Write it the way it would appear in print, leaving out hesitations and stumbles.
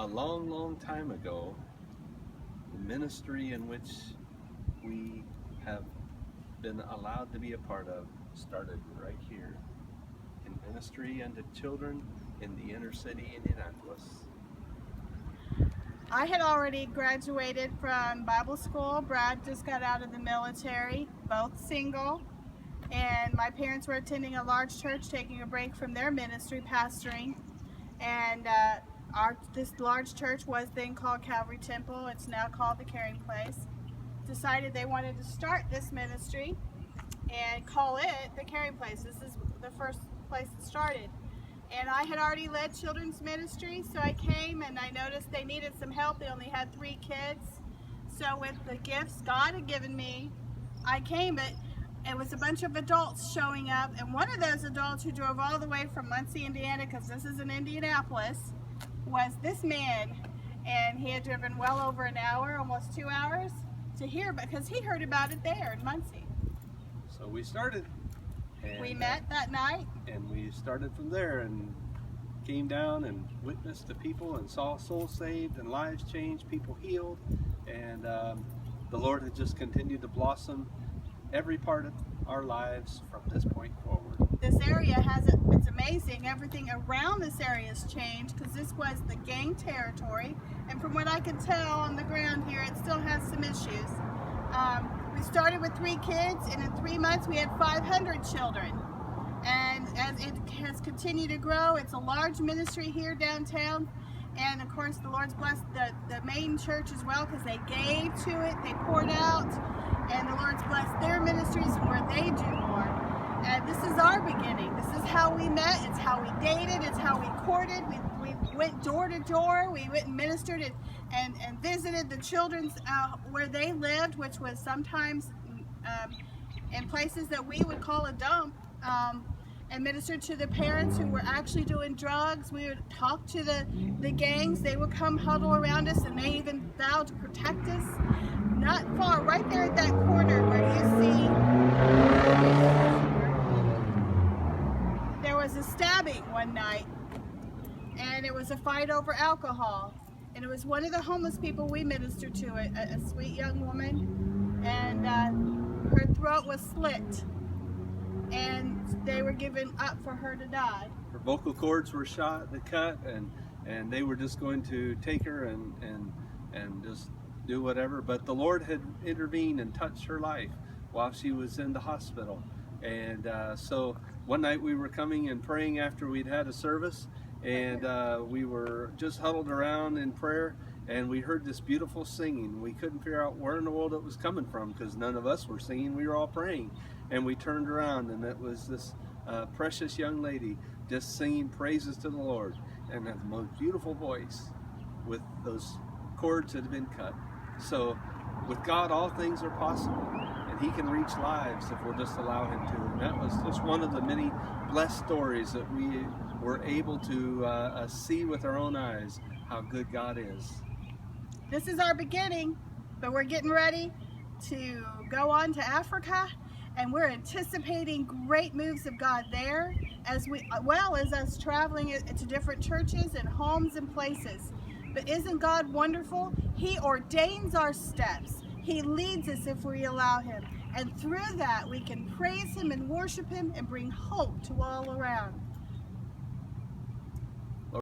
a long, long time ago, the ministry in which we have been allowed to be a part of started right here in ministry and to children in the inner city, Indianapolis. I had already graduated from Bible school. Brad just got out of the military, both single. And my parents were attending a large church, taking a break from their ministry, pastoring. And this large church was then called Calvary Temple. It's now called the Caring Place. Decided they wanted to start this ministry and call it the Caring Place. This is the first place it started. And I had already led children's ministry, so I came and I noticed they needed some help. They only had 3 kids. So with the gifts God had given me, I came, but it was a bunch of adults showing up, and one of those adults who drove all the way from Muncie, Indiana, because this is in Indianapolis, was this man. And he had driven well over an hour, almost 2 hours, to hear, because he heard about it there in Muncie. So we started. And, we met that night. And we started from there and came down and witnessed to people and saw souls saved and lives changed, people healed. And the Lord has just continued to blossom every part of our lives from this point forward. This area it's amazing. Everything around this area has changed because this was the gang territory. And from what I can tell on the ground here, it still has some issues. We started with 3 kids, and in 3 months we had 500 children. And as it has continued to grow, it's a large ministry here downtown. And of course the Lord's blessed the main church as well, because they gave to it, they poured out, and the Lord's blessed their ministries where they do more. And this is our beginning. This is how we met, it's how we dated, it's how we courted. We went door to door, we went and ministered and visited the children's where they lived, which was sometimes in places that we would call a dump, and ministered to the parents who were actually doing drugs. We would talk to the gangs. They would come huddle around us, and they even vowed to protect us. Not far, right there at that corner where you see, there was a stabbing one night, and it was a fight over alcohol. And it was one of the homeless people we ministered to, a sweet young woman, and her throat was slit, and they were giving up for her to die. Her vocal cords were cut, and they were just going to take her and just do whatever. But the Lord had intervened and touched her life while she was in the hospital. And so one night we were coming and praying after we'd had a service, and we were just huddled around in prayer, and we heard this beautiful singing. We couldn't figure out where in the world it was coming from, because none of us were singing. We were all praying, and we turned around, and it was this precious young lady just singing praises to the Lord, and had the most beautiful voice with those cords that had been cut. So with God, all things are possible, and He can reach lives if we'll just allow Him to. And that was just one of the many blessed stories that we were able to see with our own eyes how good God is. This is our beginning, but we're getting ready to go on to Africa, and we're anticipating great moves of God there, as well as us traveling to different churches and homes and places. But isn't God wonderful? He ordains our steps. He leads us if we allow Him. And through that, we can praise Him and worship Him and bring hope to all around.